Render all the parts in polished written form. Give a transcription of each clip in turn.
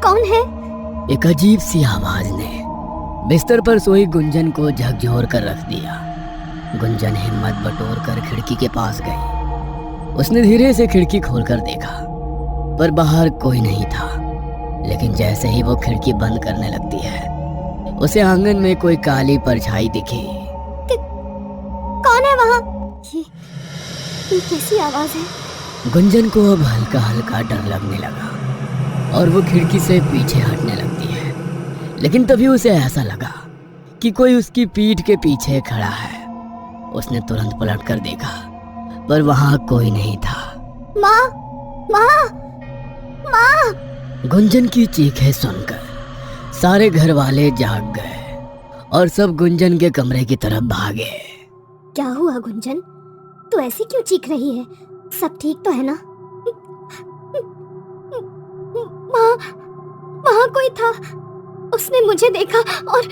कौन है? एक अजीब सी आवाज ने बिस्तर पर सोई गुंजन को झकझोर कर रख दिया। गुंजन हिम्मत बटोर कर खिड़की के पास गई। उसने धीरे से खिड़की खोलकर देखा, पर बाहर कोई नहीं था। लेकिन जैसे ही वो खिड़की बंद करने लगती है, उसे आंगन में कोई काली परछाई दिखी। कौन है वहाँ? ये कैसी आवाज है? गुंजन को अब हल्का हल्का डर लगने लगा और वो खिड़की से पीछे हटने लगती है। लेकिन तभी उसे ऐसा लगा कि कोई उसकी पीठ के पीछे खड़ा है। उसने तुरंत पलटकर देखा, पर वहां कोई नहीं था। माँ, माँ, माँ! गुंजन की चीखें सुनकर सारे घर वाले जाग गए और सब गुंजन के कमरे की तरफ भागे। क्या हुआ गुंजन? तू ऐसी क्यों चीख रही है? सब ठीक तो है ना? माँ, वहाँ कोई था। उसने मुझे देखा और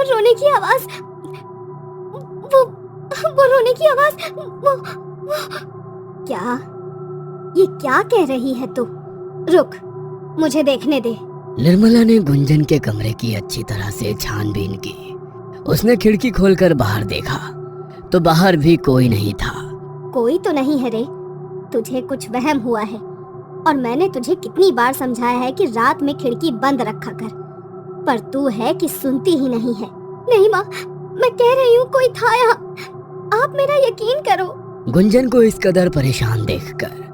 रोने की आवाज, वो रोने की आवाज, वो क्या? ये क्या कह रही है तू? रुक, मुझे देखने दे। निर्मला ने गुंजन के कमरे की अच्छी तरह से छानबीन की। उसने खिड़की खोलकर बाहर देखा तो बाहर भी कोई नहीं था। कोई तो नहीं है रे, तुझे कुछ वहम हुआ है। और मैंने तुझे कितनी बार समझाया है कि रात में खिड़की बंद रखा कर, पर तू है कि सुनती ही नहीं है। नहीं माँ, मैं कह रही हूँ कोई था यहाँ, आप मेरा यकीन करो। गुंजन को इस कदर परेशान देखकर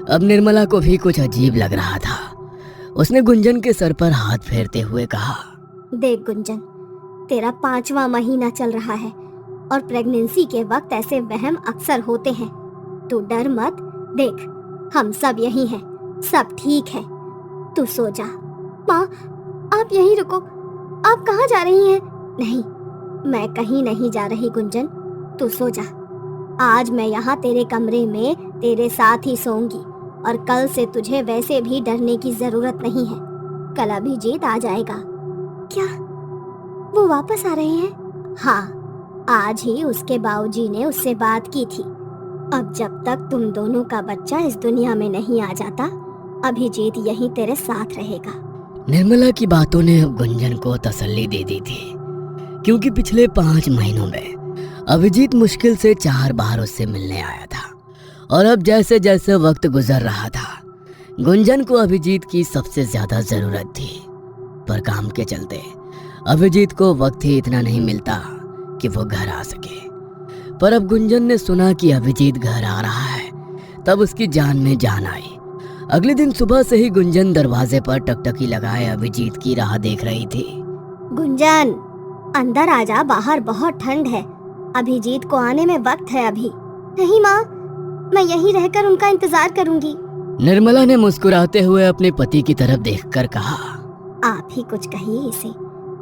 अब निर्मला को भी कुछ अजीब लग रहा था। उसने गुंजन के सर पर हाथ फेरते हुए कहा, देख गुंजन, तेरा 5वां महीना चल रहा है और प्रेगनेंसी के वक्त ऐसे वहम अक्सर होते हैं। तू डर मत, देख हम सब यही हैं, सब ठीक है। तू सो जा। माँ, आप यहीं रुको। आप कहाँ जा रही हैं? नहीं, मैं कहीं नहीं जा रही गुंजन, तू सो जा। आज मैं यहाँ तेरे कमरे में तेरे साथ ही सोऊंगी और कल से तुझे वैसे भी डरने की जरूरत नहीं है। कल अभिजीत आ जाएगा। क्या वो वापस आ रहे हैं? हाँ, आज ही उसके बाबूजी ने उससे बात की थी। अब जब तक तुम दोनों का बच्चा इस दुनिया में नहीं आ जाता, अभिजीत यहीं तेरे साथ रहेगा। निर्मला की बातों ने अब गुंजन को तसल्ली दे दी थी, क्योंकि पिछले 5 महीनों में अभिजीत मुश्किल से 4 बार उससे मिलने आया था। और अब जैसे जैसे वक्त गुजर रहा था, गुंजन को अभिजीत की सबसे ज्यादा जरूरत थी। पर काम के चलते अभिजीत को वक्त ही इतना नहीं मिलता कि वो घर आ सके। पर अब गुंजन ने सुना कि अभिजीत घर आ रहा है, तब उसकी जान में जान आई। अगले दिन सुबह से ही गुंजन दरवाजे पर टकटकी लगाए अभिजीत की राह देख रही थी। गुंजन, अंदर आजा, बाहर बहुत ठंड है। अभिजीत को आने में वक्त है अभी। नहीं माँ, मैं यहीं रहकर उनका इंतजार करूंगी। निर्मला ने मुस्कुराते हुए अपने पति की तरफ देखकर कहा, आप ही कुछ कहिए इसे,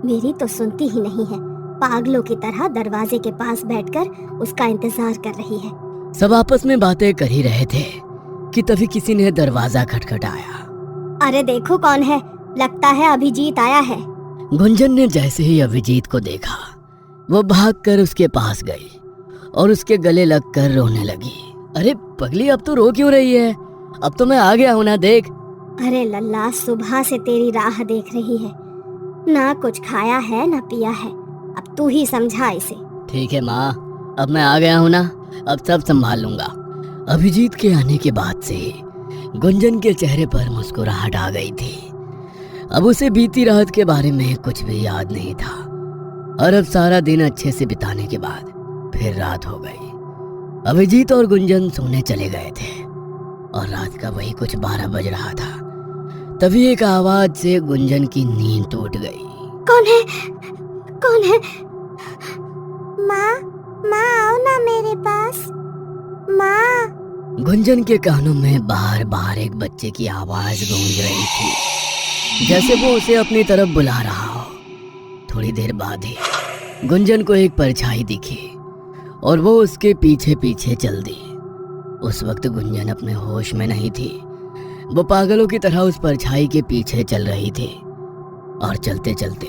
मेरी तो सुनती ही नहीं है। पागलों की तरह दरवाजे के पास बैठकर उसका इंतजार कर रही है। सब आपस में बातें कर ही रहे थे कि तभी किसी ने दरवाजा खटखटाया। अरे देखो कौन है, लगता है अभिजीत आया है। गुंजन ने जैसे ही अभिजीत को देखा, वो भागकर उसके पास गई और उसके गले लगकर रोने लगी। अरे पगली, अब तो रो क्यों रही है? अब तो मैं आ गया हूं ना, देख। अरे लल्ला, सुबह से तेरी राह देख रही है, ना कुछ खाया है ना पिया है। अब तू ही समझा इसे। ठीक है माँ, अब मैं आ गया हूं ना, अब सब संभाल लूंगा। अभिजीत के आने के बाद से गुंजन के चेहरे पर मुस्कुराहट आ गई थी। अब उसे बीती रात के बारे में कुछ भी याद नहीं था। और अब सारा दिन अच्छे से बिताने के बाद फिर रात हो गई। अभिजीत और गुंजन सोने चले गए थे और रात का वही कुछ 12 बज रहा था। तभी एक आवाज से गुंजन की नींद टूट गई। कौन है? कौन है? माँ, माँ आओ ना मेरे पास। माँ। गुंजन के कानों में बार बार एक बच्चे की आवाज गूंज रही थी, जैसे वो उसे अपनी तरफ बुला रहा हो। थोड़ी देर बाद ही गुंजन को एक परछाई दिखी और वो उसके पीछे पीछे चल दी। उस वक्त गुंजन अपने होश में नहीं थी। वो पागलों की तरह उस परछाई के पीछे चल रही थी और चलते चलते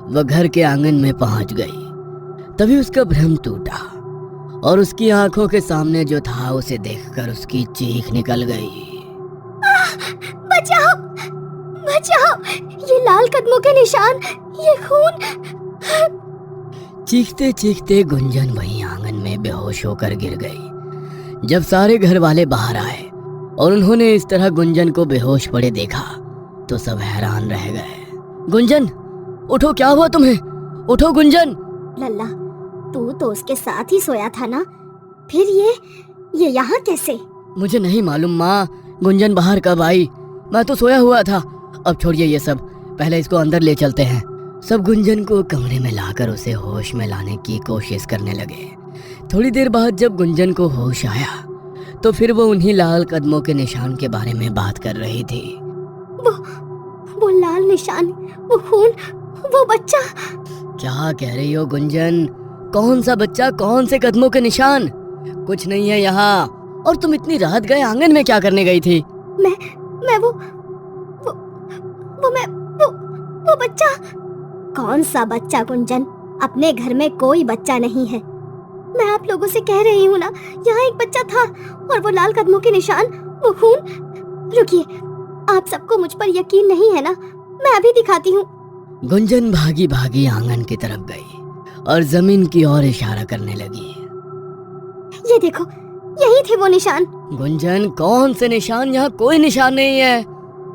वह घर के आंगन में पहुंच गई। तभी उसका भ्रम टूटा और उसकी आंखों के सामने जो था उसे देखकर उसकी चीख निकल गई। बचाओ, बचाओ, ये लाल कदमों के निशान, ये खून। चीखते चीखते गुंजन वहीं आंगन में बेहोश होकर गिर गई। जब सारे घर वाले बाहर आए और उन्होंने इस तरह गुंजन को बेहोश पड़े देखा तो सब हैरान रह गए। गुंजन, उठो, क्या हुआ तुम्हें? उठो गुंजन। लल्ला, तू तो उसके साथ ही सोया था ना, फिर ये यहाँ कैसे? मुझे नहीं मालूम माँ, गुंजन बाहर कब आई? मैं तो सोया हुआ था। अब छोड़िए ये सब, पहले इसको अंदर ले चलते हैं। सब गुंजन को कमरे में लाकर उसे होश में लाने की कोशिश करने लगे। थोड़ी देर बाद जब गुंजन को होश आया तो फिर वो उन्हीं लाल कदमों के निशान के बारे में बात कर रही थी। वो लाल निशान, वो खून, वो बच्चा। क्या कह रही हो गुंजन? कौन सा बच्चा, कौन से कदमों के निशान? कुछ नहीं है यहाँ। और तुम इतनी रात गए आंगन में क्या करने गई थी? वो बच्चा। कौन सा बच्चा गुंजन? अपने घर में कोई बच्चा नहीं है। मैं आप लोगों से कह रही हूँ ना, यहाँ एक बच्चा था और वो लाल कदमों के निशान, वो खून। रुकिए, आप सबको मुझ पर यकीन नहीं है ना? मैं अभी दिखाती हूँ। गुंजन भागी भागी आंगन की तरफ गई और जमीन की ओर इशारा करने लगी। ये देखो, यही थे वो निशान। गुंजन, कौन से निशान? यहाँ कोई निशान नहीं है।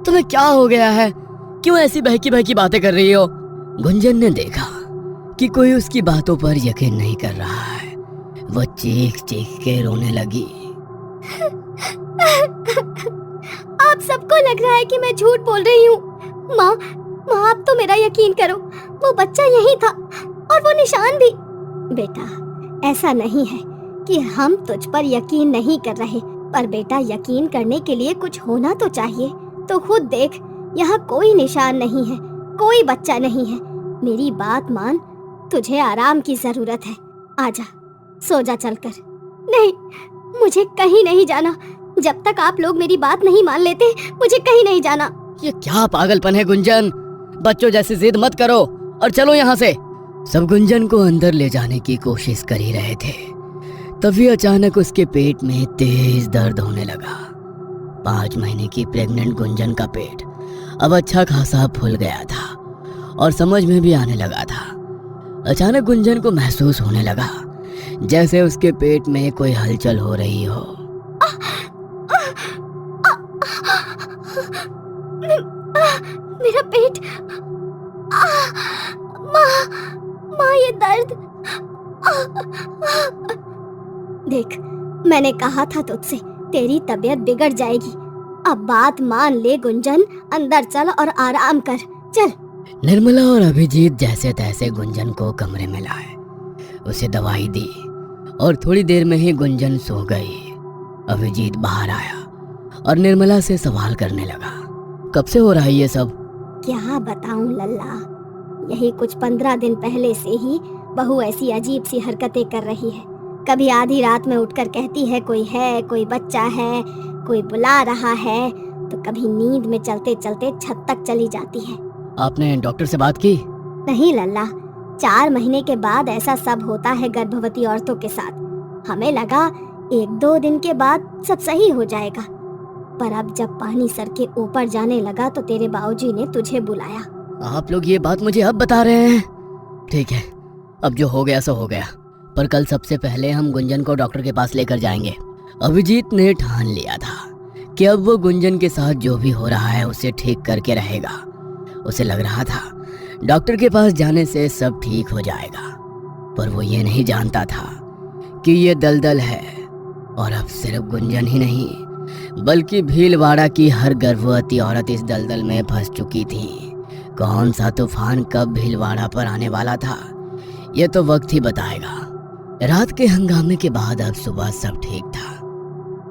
तुम्हें क्या हो गया है? क्यों ऐसी बहकी बहकी बातें कर रही हो? गुंजन ने देखा कि कोई उसकी बातों पर यकीन नहीं कर रहा है। वो चीख चीख के रोने लगी। आप सबको लग रहा है कि मैं झूठ बोल रही हूँ। माँ, आप तो मेरा यकीन करो, वो बच्चा यही था और वो निशान भी। बेटा, ऐसा नहीं है कि हम तुझ पर यकीन नहीं कर रहे, पर बेटा यकीन करने के लिए कुछ होना तो चाहिए। तो खुद देख, यहाँ कोई निशान नहीं है, कोई बच्चा नहीं है। मेरी बात मान, तुझे आराम की जरूरत है। आजा, सो जा चलकर। नहीं, मुझे कहीं नहीं जाना। जब तक आप लोग मेरी बात नहीं मान लेते, मुझे कहीं नहीं जाना। ये क्या पागलपन है गुंजन? बच्चों जैसी जिद मत करो और चलो यहाँ से। सब गुंजन को अंदर ले जाने की कोशिश कर ही रहे थे, तभी अचानक उसके पेट में तेज दर्द होने लगा। 5 महीने की प्रेग्नेंट गुंजन का पेट अब अच्छा खासा फूल गया था और समझ में भी आने लगा था। अचानक गुंजन को महसूस होने लगा जैसे उसके पेट में कोई हलचल हो रही हो। मेरा पेट। माँ, ये दर्द। देख, मैंने कहा था तुझसे, तेरी तबीयत बिगड़ जाएगी। अब बात मान ले गुंजन, अंदर चल और आराम कर, चल। निर्मला और अभिजीत जैसे तैसे गुंजन को कमरे में लाए, उसे दवाई दी और थोड़ी देर में ही गुंजन सो गई। अभिजीत बाहर आया और निर्मला से सवाल करने लगा, कब से हो रहा है ये सब? क्या बताऊं लल्ला, यही कुछ 15 दिन पहले से ही बहू ऐसी अजीब सी हरकतें कर रही है। कभी आधी रात में उठकर कहती है कोई बच्चा है, कोई बुला रहा है, तो कभी नींद में चलते चलते छत तक चली जाती है। आपने डॉक्टर से बात की? नहीं लल्ला, 4 महीने के बाद ऐसा सब होता है गर्भवती औरतों के साथ। हमें लगा 1-2 दिन के बाद सब सही हो जाएगा, पर अब जब पानी सर के ऊपर जाने लगा तो तेरे बाबूजी ने तुझे बुलाया। आप लोग ये बात मुझे अब बता रहे हैं? ठीक है, अब जो हो गया सो हो गया, पर कल सबसे पहले हम गुंजन को डॉक्टर के पास लेकर जाएंगे। अभिजीत ने ठान लिया था कि अब वो गुंजन के साथ जो भी हो रहा है उसे ठीक करके रहेगा। उसे लग रहा था डॉक्टर के पास जाने से सब ठीक हो जाएगा, पर वो ये नहीं जानता था कि ये दलदल है और अब सिर्फ गुंजन ही नहीं बल्कि भीलवाड़ा की हर गर्भवती औरत इस दलदल में फंस चुकी थी। कौन सा तूफान कब भीलवाड़ा पर आने वाला था ये तो वक्त ही बताएगा। रात के हंगामे के बाद अब सुबह सब ठीक था,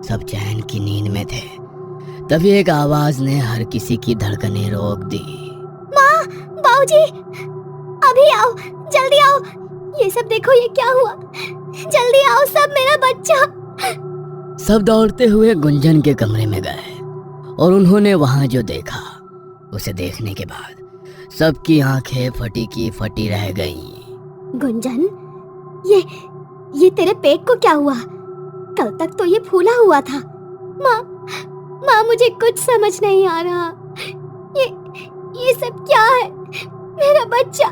सब चैन की नींद में थे। तभी एक आवाज ने हर किसी की धड़कनें रोक दी। माँ, बाबूजी, अभी आओ, जल्दी आओ, ये सब देखो, ये क्या हुआ, जल्दी आओ सब, मेरा बच्चा। सब दौड़ते हुए गुंजन के कमरे में गए और उन्होंने वहां जो देखा उसे देखने के बाद सबकी आंखें फटी की फटी रह गईं। गुंजन, ये तेरे पेट को क्या हुआ? कल तक तो ये फूला हुआ था। माँ, मुझे कुछ समझ नहीं आ रहा। ये सब क्या है? मेरा बच्चा।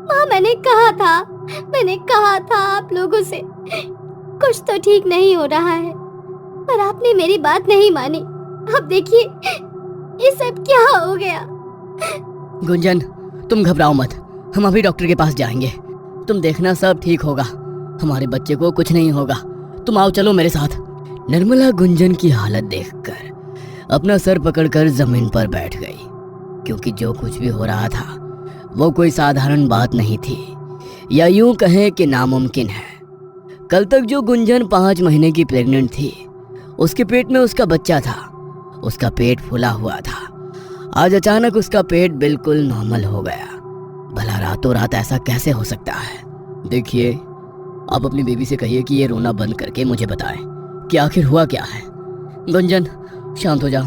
माँ, मैंने कहा था आप लोगों से कुछ तो ठीक नहीं हो रहा है, पर आपने मेरी बात नहीं मानी। अब देखिए ये सब क्या हो गया। गुंजन, तुम घबराओ मत, हम अभी डॉक्टर के पास जाएंगे। तुम देखना, सब ठीक होगा, हमारे बच्चे को कुछ नहीं होगा। तुम आओ, चलो मेरे साथ। निर्मला गुंजन की हालत देखकर अपना सर पकड़कर जमीन पर बैठ गई, क्योंकि जो कुछ भी हो रहा था वो कोई साधारण बात नहीं थी, या यूं कहें कि नामुमकिन है। कल तक जो गुंजन 5 महीने की प्रेग्नेंट थी, उसके पेट में उसका बच्चा था, उसका पेट फूला हुआ था। आज अचानक उसका पेट बिल्कुल नॉर्मल हो गया। भला रातों रात ऐसा कैसे हो सकता है? देखिए, आप अपनी बेबी से कहिए कि ये रोना बंद करके मुझे बताएं कि आखिर हुआ क्या है। गुंजन, शांत हो जाओ।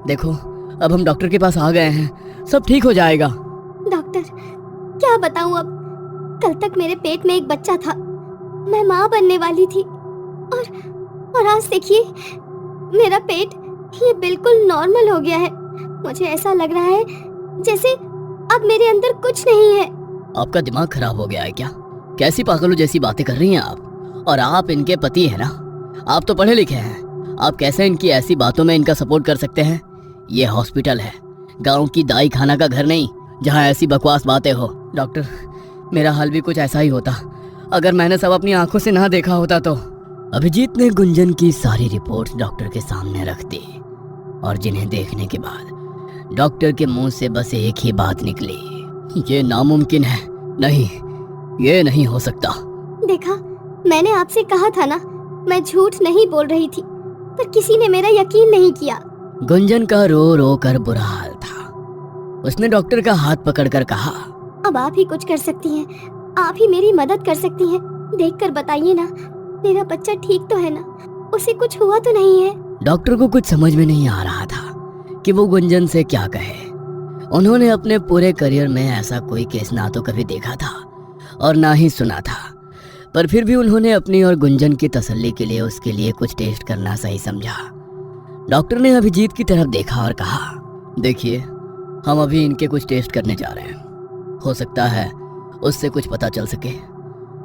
देखो, अब हम डॉक्टर के पास आ गए हैं, सब ठीक हो जाएगा। डॉक्टर, क्या बताऊं अब? कल तक मेरे पेट में एक बच्चा था, मैं माँ बनने वाली थी, और आज देखिए मेरा पेट ये बिल्कुल नॉर्मल हो गया है। मुझे ऐसा लग रहा है जैसे अब मेरे अंदर कुछ नहीं है। आपका दिमाग खराब हो गया है क्या? कैसी पागलों जैसी बातें कर रही हैं आप? और आप इनके पति हैं ना? आप तो पढ़े लिखे हैं, आप कैसे इनकी ऐसी बातों में इनका सपोर्ट कर सकते हैं? ये हॉस्पिटल है, गांव की दाई खाना का घर नहीं, जहां ऐसी बकवास बातें हो। डॉक्टर, मेरा हाल भी कुछ ऐसा ही होता अगर मैंने सब अपनी आंखों से ना देखा होता तो। अभिजीत ने गुंजन की सारी रिपोर्ट्स डॉक्टर के सामने रख दी, और जिन्हें देखने के बाद डॉक्टर के मुंह से बस एक ही बात निकली, ये नामुमकिन है। नहीं, ये नहीं हो सकता। देखा, मैंने आपसे कहा था ना, मैं झूठ नहीं बोल रही थी, पर किसी ने मेरा यकीन नहीं किया। गुंजन का रो रो कर बुरा हाल था। उसने डॉक्टर का हाथ पकड़कर कहा, अब आप ही कुछ कर सकती हैं, आप ही मेरी मदद कर सकती हैं। देखकर बताइए ना, मेरा बच्चा ठीक तो है ना? उसे कुछ हुआ तो नहीं है? डॉक्टर को कुछ समझ में नहीं आ रहा था कि वो गुंजन से क्या कहे। उन्होंने अपने पूरे करियर में ऐसा कोई केस ना तो कभी देखा था और ना ही सुना था, पर फिर भी उन्होंने अपनी और गुंजन की तसल्ली के लिए उसके लिए कुछ टेस्ट करना सही समझा। डॉक्टर ने अभिजीत की तरफ देखा और कहा, देखिए, हम अभी इनके कुछ टेस्ट करने जा रहे हैं, हो सकता है उससे कुछ पता चल सके।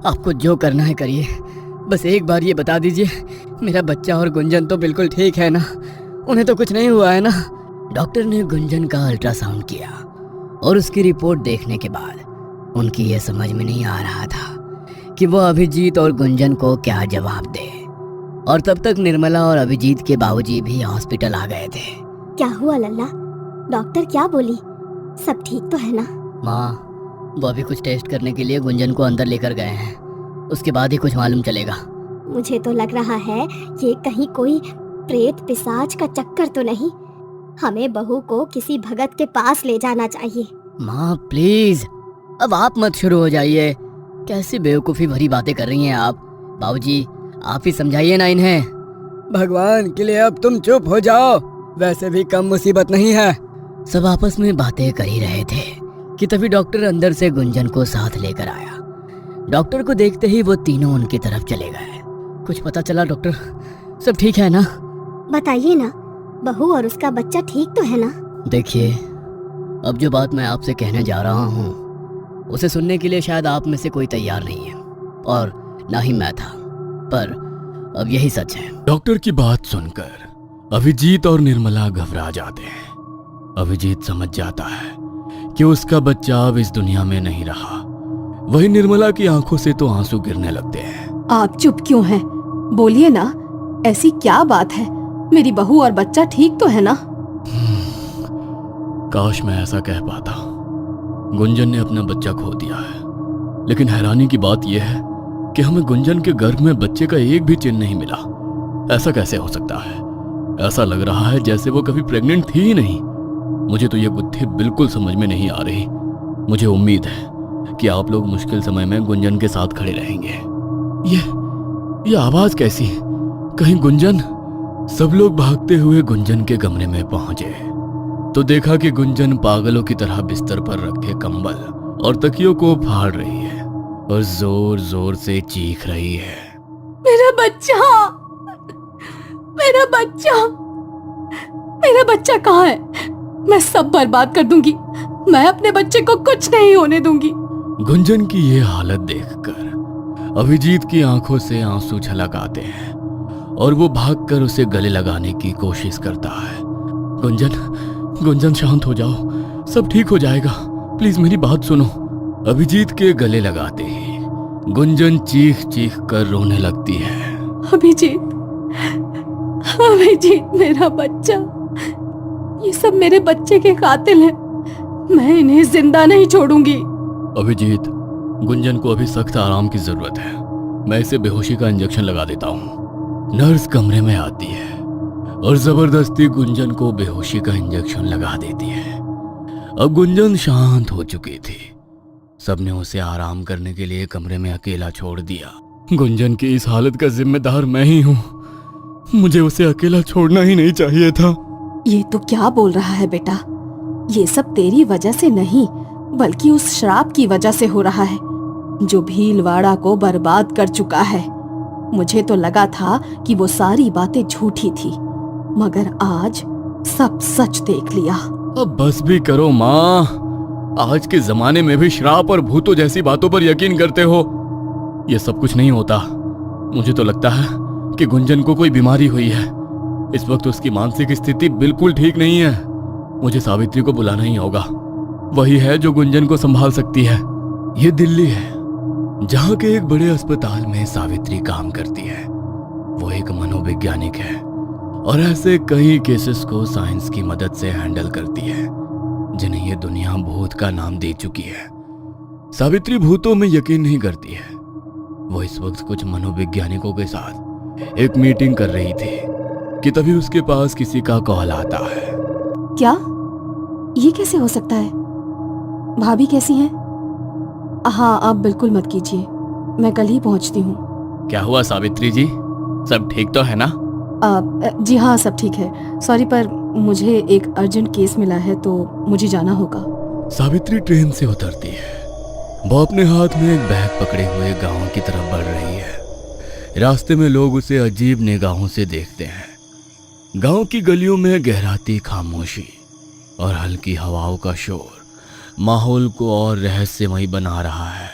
आपको जो करना है करिए, बस एक बार ये बता दीजिए, मेरा बच्चा और गुंजन तो बिल्कुल ठीक है ना? उन्हें तो कुछ नहीं हुआ है ना? डॉक्टर ने गुंजन का अल्ट्रासाउंड किया, और उसकी रिपोर्ट देखने के बाद उनकी ये समझ में नहीं आ रहा था कि वो अभिजीत और गुंजन को क्या जवाब दे। और तब तक निर्मला और अभिजीत के बाबूजी भी हॉस्पिटल आ गए थे। क्या हुआ लल्ला? डॉक्टर क्या बोली? सब ठीक तो है ना? माँ, वो अभी कुछ टेस्ट करने के लिए गुंजन को अंदर लेकर गए हैं, उसके बाद ही कुछ मालूम चलेगा। मुझे तो लग रहा है ये कहीं कोई प्रेत पिशाच का चक्कर तो नहीं। हमें बहू को किसी भगत के पास ले जाना चाहिए। माँ प्लीज, अब आप मत शुरू हो जाइए। कैसी बेवकूफ़ी भरी बातें कर रही हैं आप। बाबूजी, आप ही समझाइए ना इन्हें। भगवान के लिए अब तुम चुप हो जाओ, वैसे भी कम मुसीबत नहीं है। सब आपस में बातें कर ही रहे थे कि तभी डॉक्टर अंदर से गुंजन को साथ लेकर आया। डॉक्टर को देखते ही वो तीनों उनकी तरफ चले गए। कुछ पता चला डॉक्टर? सब ठीक है ना? बताइए ना, बहू और उसका बच्चा ठीक तो है ना? देखिए, अब जो बात मैं आपसे कहने जा रहा हूँ उसे सुनने के लिए शायद आप में से कोई तैयार नहीं है, और ना ही मैं था, पर अब यही सच है। डॉक्टर की बात सुनकर अभिजीत और निर्मला घबरा जाते हैं। अभिजीत समझ जाता है कि उसका बच्चा अब इस दुनिया में नहीं रहा। वही निर्मला की आंखों से तो आंसू गिरने लगते हैं। आप चुप क्यों हैं? बोलिए ना, ऐसी क्या बात है? मेरी बहू और बच्चा ठीक तो है ना? काश मैं ऐसा कह पाता। गुंजन ने अपना बच्चा खो दिया है, लेकिन हैरानी की बात यह है कि हमें गुंजन के गर्भ में बच्चे का एक भी चिन्ह नहीं मिला। ऐसा कैसे हो सकता है? ऐसा लग रहा है जैसे वो कभी प्रेग्नेंट थी ही नहीं। मुझे तो ये बुद्धि बिल्कुल समझ में नहीं आ रही। मुझे उम्मीद है कि आप लोग मुश्किल समय में गुंजन के साथ खड़े रहेंगे। ये आवाज कैसी? कहीं गुंजन? सब लोग भागते हुए गुंजन के कमरे में पहुंचे तो देखा कि गुंजन पागलों की तरह बिस्तर पर रखे कंबल और तकियों को फाड़ रही है और जोर जोर से चीख रही है, मेरा बच्चा, मेरा बच्चा। मेरा बच्चा कहाँ है? मैं सब बर्बाद कर दूंगी। मैं अपने बच्चे को कुछ नहीं होने दूंगी। गुंजन की ये हालत देखकर अभिजीत की आंखों से आंसू छलक आते हैं और वो भागकर उसे गले लगाने की कोशिश करता है। गुंजन शांत हो जाओ, सब ठीक हो जाएगा, प्लीज मेरी बात सुनो। अभिजीत के गले लगाते ही गुंजन चीख चीख कर रोने लगती है। अभिजीत, मेरा बच्चा, ये सब मेरे बच्चे के कातिल हैं। मैं इन्हें जिंदा नहीं छोड़ूंगी। अभिजीत, गुंजन को अभी सख्त आराम की जरूरत है, मैं इसे बेहोशी का इंजेक्शन लगा देता हूँ। नर्स कमरे में आती है और जबरदस्ती गुंजन को बेहोशी का इंजेक्शन लगा देती है। अब गुंजन शांत हो चुकी थी। सबने उसे आराम करने के लिए कमरे में अकेला छोड़ दिया। गुंजन की इस हालत का जिम्मेदार मैं ही हूँ, मुझे उसे अकेला छोड़ना ही नहीं चाहिए था। ये तो क्या बोल रहा है बेटा? ये सब तेरी वजह से नहीं, बल्कि उस शराब की वजह से हो रहा है जो भीलवाड़ा को बर्बाद कर चुका है। मुझे तो लगा था कि वो सारी बातें झूठी थी, मगर आज सब सच देख लिया। अब बस भी करो माँ, आज के जमाने में भी शराब और भूतों जैसी बातों पर यकीन करते हो। ये सब कुछ नहीं होता। मुझे तो लगता है कि गुंजन को कोई बीमारी हुई है। इस वक्त उसकी मानसिक स्थिति बिल्कुल ठीक नहीं है। मुझे सावित्री को बुलाना ही होगा, वही है जो गुंजन को संभाल सकती है। ये दिल्ली है, जहाँ के एक बड़े अस्पताल में सावित्री काम करती है। वो एक मनोवैज्ञानिक है और ऐसे कई केसेस को साइंस की मदद से हैंडल करती है जिन्हें ये दुनिया भूत का नाम दे चुकी है। सावित्री भूतों में यकीन नहीं करती है। वो इस वक्त कुछ मनोवैज्ञानिकों के साथ एक मीटिंग कर रही थी कि तभी उसके पास किसी का कॉल आता है। क्या? ये कैसे हो सकता है? भाभी कैसी हैं? हाँ, आप बिल्कुल मत कीजिए, मैं कल ही पहुंचती हूँ। क्या हुआ सावित्री जी, सब ठीक तो है ना? जी हाँ, सब ठीक है। सॉरी, पर मुझे एक अर्जेंट केस मिला है तो मुझे जाना होगा। सावित्री ट्रेन से उतरती है। वो अपने हाथ में एक बैग पकड़े हुए गांव की तरफ बढ़ रही है। रास्ते में लोग उसे अजीब निगाहों से देखते हैं। गांव की गलियों में गहराती खामोशी और हल्की हवाओं का शोर माहौल को और रहस्यमय बना रहा है।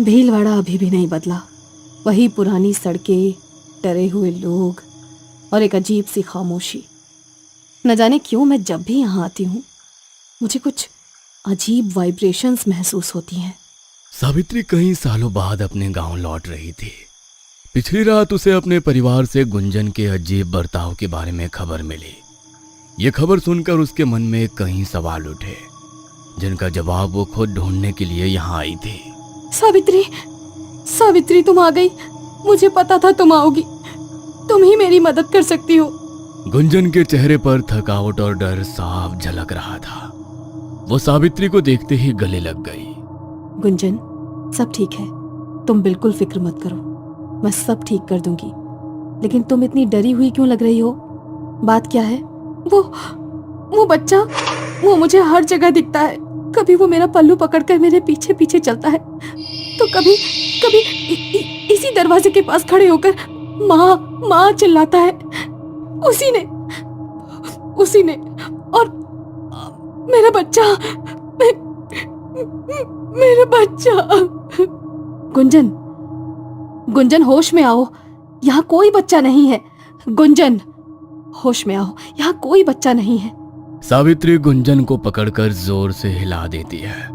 भीलवाड़ा अभी भी नहीं बदला। वही पुरानी सड़कें, डरे हुए लोग और एक अजीब सी खामोशी। न जाने क्यों मैं जब भी यहाँ आती हूँ मुझे कुछ अजीब वाइब्रेशंस महसूस होती हैं। सावित्री कई सालों बाद अपने गांव लौट रही थी। पिछली रात उसे अपने परिवार से गुंजन के अजीब बर्ताव के बारे में खबर मिली। ये खबर सुनकर उसके मन में कई सवाल उठे जिनका जवाब वो खुद ढूंढने के लिए यहाँ आई थी। सावित्री, तुम आ गई। मुझे पता था तुम आओगी। तुम ही मेरी मदद कर सकती हो। गुंजन के चेहरे पर थकावट और डर साफ झलक रहा था। वो सावित्री को देखते ही गले लग गई। गुंजन, सब ठीक है, तुम बिल्कुल फिक्र मत करो, मैं सब ठीक कर दूंगी। लेकिन तुम इतनी डरी हुई क्यों लग रही हो? बात क्या है? वो बच्चा, वो मुझे हर जगह दिखता है। कभी वो मेरा पल्लू पकड़कर मेरे पीछे पीछे चलता है, तो कभी इसी दरवाजे के पास खड़े होकर माँ चिल्लाता है। उसी ने और मेरा बच्चा। गुंजन, होश में आओ, यहाँ कोई बच्चा नहीं है। गुंजन, होश में आओ, यहाँ कोई बच्चा नहीं है। सावित्री गुंजन को पकड़कर जोर से हिला देती है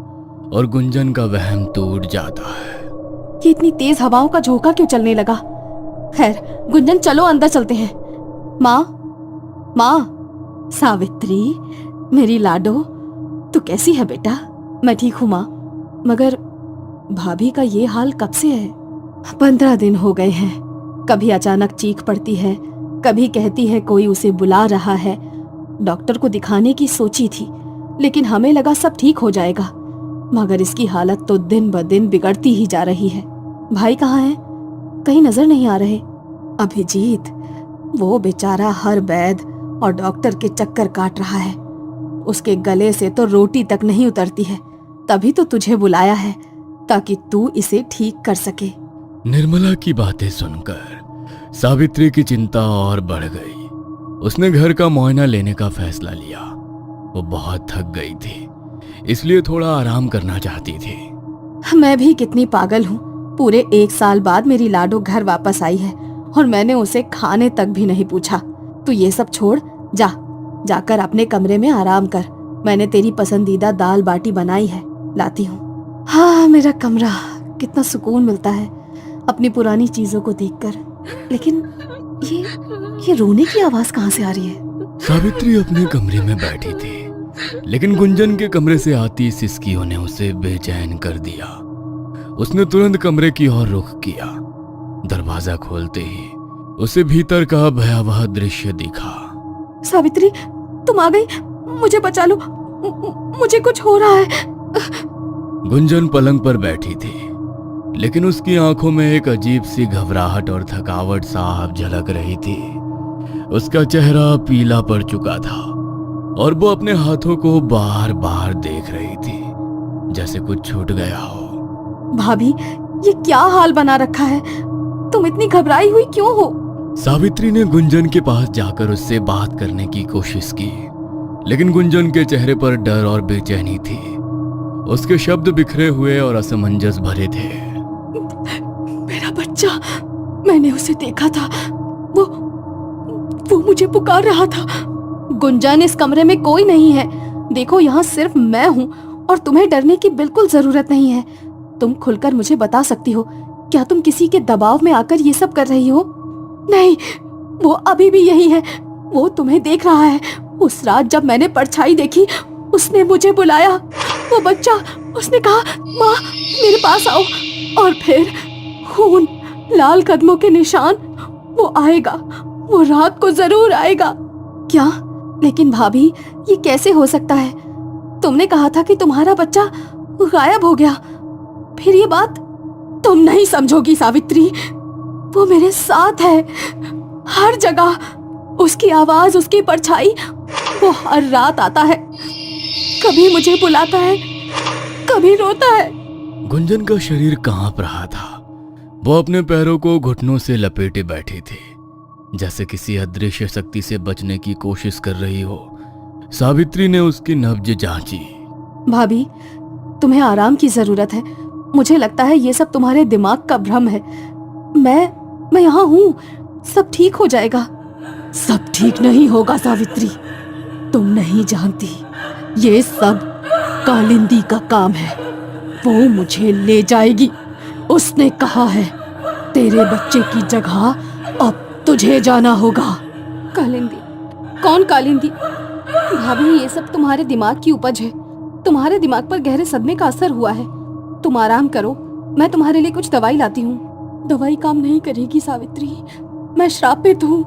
और गुंजन का वहम टूट जाता है। ये इतनी तेज हवाओं का झोंका क्यों चलने लगा? खैर, गुंजन, चलो अंदर चलते हैं। माँ, सावित्री, मेरी लाडो, तू कैसी है बेटा? मैं ठीक हूँ माँ, मगर भाभी का ये हाल कब से है? 15 दिन हो गए हैं। कभी अचानक चीख पड़ती है, कभी कहती है कोई उसे बुला रहा है। डॉक्टर को दिखाने की सोची थी, लेकिन हमें लगा सब ठीक हो जाएगा, मगर इसकी हालत तो दिन ब दिन बिगड़ती ही जा रही है। भाई कहाँ है? कहीं नजर नहीं आ रहे। अभिजीत, वो बेचारा हर वैद्य और डॉक्टर के चक्कर काट रहा है। उसके गले से तो रोटी तक नहीं उतरती है। तभी तो तुझे बुलाया है ताकि तू इसे ठीक कर सके। निर्मला की बातें सुनकर सावित्री की चिंता और बढ़ गई। उसने घर का मुआयना लेने का फैसला लिया। वो बहुत थक गई थी, इसलिए थोड़ा आराम करना चाहती थी। मैं भी कितनी पागल हूँ। पूरे 1 साल बाद मेरी लाडो घर वापस आई है और मैंने उसे खाने तक भी नहीं पूछा। तू ये सब छोड़, जाकर अपने कमरे में आराम कर। मैंने तेरी पसंदीदा दाल बाटी बनाई है, लाती हूँ। हाँ, मेरा कमरा, कितना सुकून मिलता है अपनी पुरानी चीजों को देखकर। लेकिन ये रोने की आवाज कहाँ से आ रही है? सावित्री अपने कमरे में बैठी थी, लेकिन गुंजन के कमरे से आती सिसकियों ने उसे बेचैन कर दिया। उसने तुरंत कमरे की ओर रुख किया। दरवाजा खोलते ही उसे भीतर का भयावह दृश्य दिखा। सावित्री, तुम आ गई, मुझे बचा लो, मुझे कुछ हो रहा है। गुंजन पलंग पर बैठी थी, लेकिन उसकी आंखों में एक अजीब सी घबराहट और थकावट साफ झलक रही थी। उसका चेहरा पीला पड़ चुका था और वो अपने हाथों को बार बार देख रही थी, जैसे कुछ छूट गया हो। भाभी, ये क्या हाल बना रखा है? तुम इतनी घबराई हुई क्यों हो? सावित्री ने गुंजन के पास जाकर उससे बात करने की कोशिश की, लेकिन गुंजन के चेहरे पर डर और बेचैनी थी। उसके शब्द बिखरे हुए और असमंजस भरे थे। मेरा बच्चा, मैंने उसे देखा था, वो मुझे पुकार रहा था। गुंजन, इस कमरे में कोई नहीं है। देखो, यहाँ सिर्फ मैं हूँ और तुम्हें डरने की बिल्कुल जरूरत नहीं है। तुम खुलकर मुझे बता सकती हो, क्या तुम किसी के दबाव में आकर ये सब कर रही हो? नहीं, वो अभी भी यही है। वो तुम्हें देख रहा है। उस रात जब मैंने परछाई देखी, उसने मुझे बुलाया। वो बच्चा, उसने कहा, माँ मेरे पास आओ। और फिर खून, लाल कदमों के निशान। वो आएगा, वो रात को जरूर आएगा। क्या? लेकिन भाभी, ये कैसे हो सकता है? तुमने कहा था कि तुम्हारा बच्चा गायब हो गया। फिर ये बात तुम नहीं समझोगी सावित्री। वो मेरे साथ है, हर जगह। उसकी आवाज, उसकी परछाई, वो हर रात आता है। कभी मुझे बुलाता है, कभी रोता है। गुंजन का शरीर कांप रहा था। वो अपने पैरों को घुटनों से लपेटे बैठी थी, जैसे किसी अदृश्य शक्ति से बचने की कोशिश कर रही हो। सावित्री ने उसकी नब्ज जांची। भाभी, तुम्हें आराम की जरूरत है। मुझे लगता है ये सब तुम्हारे दिमाग का भ्रम है। मैं यहाँ हूँ, सब ठीक हो जाएगा। सब ठीक नहीं होगा सावित्री, तुम नहीं जानती। ये सब कालिंदी का काम है। वो मुझे ले जाएगी। उसने कहा है तेरे बच्चे की जगह अब तुझे जाना होगा। कालिंदी? कौन कालिंदी? भाभी, ये सब तुम्हारे दिमाग की उपज है। तुम्हारे दिमाग पर गहरे सदमे का असर हुआ है। तुम आराम करो, मैं तुम्हारे लिए कुछ दवाई लाती हूँ। दवाई काम नहीं करेगी सावित्री, मैं श्रापित हूँ।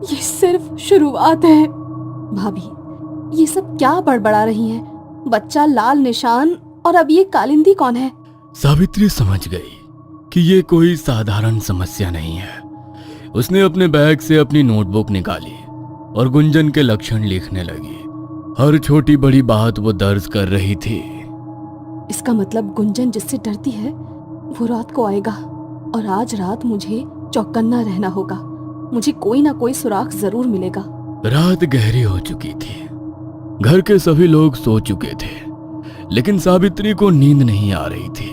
ये सिर्फ शुरुआत है। भाभी, ये सब क्या बड़बड़ा रही हैं? बच्चा, लाल निशान, और अब ये कालिंदी कौन है? सावित्री समझ गई कि ये कोई साधारण समस्या नहीं है। उसने अपने बैग से अपनी नोटबुक निकाली और गुंजन के लक्षण लिखने लगी। हर छोटी बड़ी बात वो दर्ज कर रही थी। इसका मतलब गुंजन जिससे डरती है वो रात को आएगा, और आज रात मुझे चौकन्ना रहना होगा। मुझे कोई ना कोई सुराग जरूर मिलेगा। रात गहरी हो चुकी थी। घर के सभी लोग सो चुके थे, लेकिन सावित्री को नींद नहीं आ रही थी।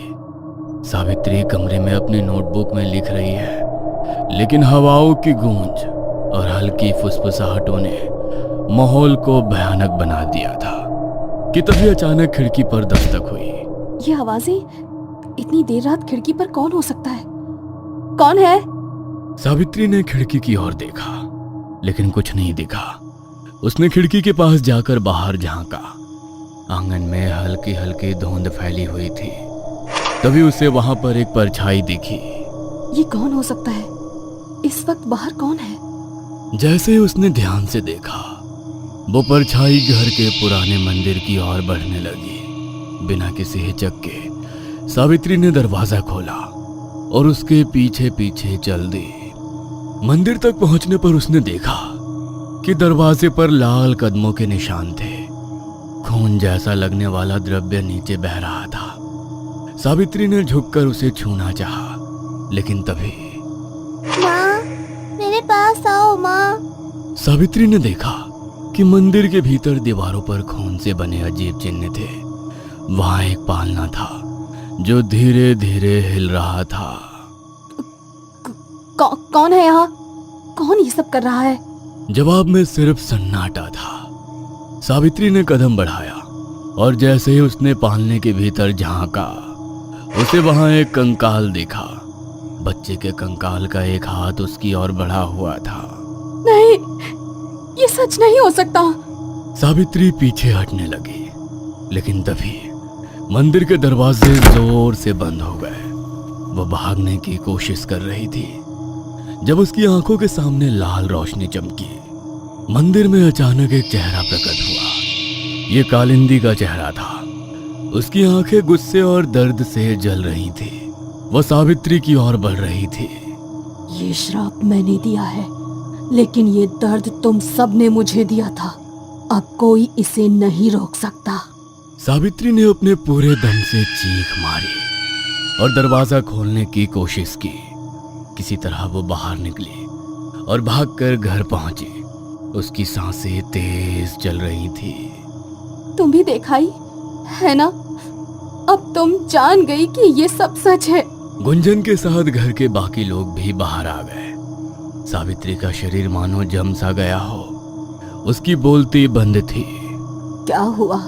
सावित्री कमरे में अपनी नोटबुक में लिख रही है, लेकिन हवाओं की गूंज और हल्की फुसफुसाहटों ने माहौल को भयानक बना दिया था कि तभी अचानक खिड़की पर दस्तक हुई। ये आवाजें, इतनी देर रात खिड़की पर कौन हो सकता है? कौन है? सावित्री ने खिड़की की ओर देखा, लेकिन कुछ नहीं दिखा। उसने खिड़की के पास जाकर बाहर झांका। आंगन में हल्की हल्की धुंध फैली हुई थी। तभी उसे वहां पर एक परछाई दिखी। ये कौन हो सकता है? इस वक्त बाहर कौन है? जैसे ही उसने ध्यान से देखा, वो परछाई घर के पुराने मंदिर की ओर बढ़ने लगी। बिना किसी हिचक के सावित्री ने दरवाजा खोला और उसके पीछे पीछे चल दी। मंदिर तक पहुंचने पर उसने देखा कि दरवाजे पर लाल कदमों के निशान थे। खून जैसा लगने वाला द्रव्य नीचे बह रहा था। सावित्री ने झुककर उसे छूना चाहा, लेकिन तभी माँ, मेरे पास आओ माँ। सावित्री ने देखा कि मंदिर के भीतर दीवारों पर खून से बने अजीब चिन्ह थे। वहां एक पालना था जो धीरे धीरे हिल रहा था। कौन है यहाँ? कौन ये सब कर रहा है? जवाब में सिर्फ सन्नाटा था। सावित्री ने कदम बढ़ाया और जैसे ही उसने पालने के भीतर झांका, उसे वहां एक कंकाल देखा। बच्चे के कंकाल का एक हाथ उसकी ओर बढ़ा हुआ था। नहीं, ये सच नहीं हो सकता। सावित्री पीछे हटने लगी, लेकिन तभी मंदिर के दरवाजे जोर से बंद हो गए। वो भागने की कोशिश कर रही थी जब उसकी आंखों के सामने लाल रोशनी चमकी। मंदिर में अचानक एक चेहरा प्रकट हुआ। ये कालिंदी का चेहरा था। उसकी आंखें गुस्से और दर्द से जल रही थी। वो सावित्री की ओर बढ़ रही थी। ये श्राप मैंने दिया है, लेकिन ये दर्द तुम सब ने मुझे दिया था। अब कोई इसे नहीं रोक सकता। सावित्री ने अपने पूरे दम से चीख मारी और दरवाजा खोलने की कोशिश की। किसी तरह वो बाहर निकली और भागकर घर पहुंची। उसकी सांसें तेज चल रही थी। तुम भी देखाई है ना? अब तुम जान गई कि ये सब सच है। गुंजन के साथ घर के बाकी लोग भी बाहर आ गए। सावित्री का शरीर मानो जम सा गया हो। उसकी बोलती बंद थी। क्या हुआ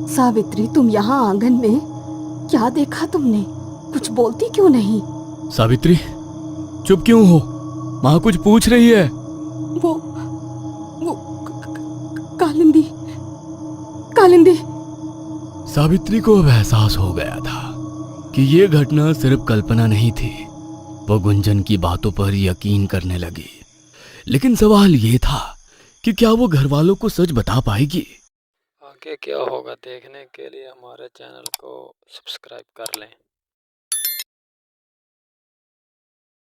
सावित्री? तुम यहाँ आंगन में क्या देखा तुमने? कुछ बोलती क्यों नहीं? सावित्री, चुप क्यों हो? माँ कुछ पूछ रही है। वो कालिंदी कालिंदी। सावित्री को अब एहसास हो गया था कि ये घटना सिर्फ कल्पना नहीं थी। वो गुंजन की बातों पर यकीन करने लगी, लेकिन सवाल ये था कि क्या वो घर वालों को सच बता पाएगी। आगे क्या होगा देखने के लिए हमारे चैनल को सब्सक्राइब कर लें।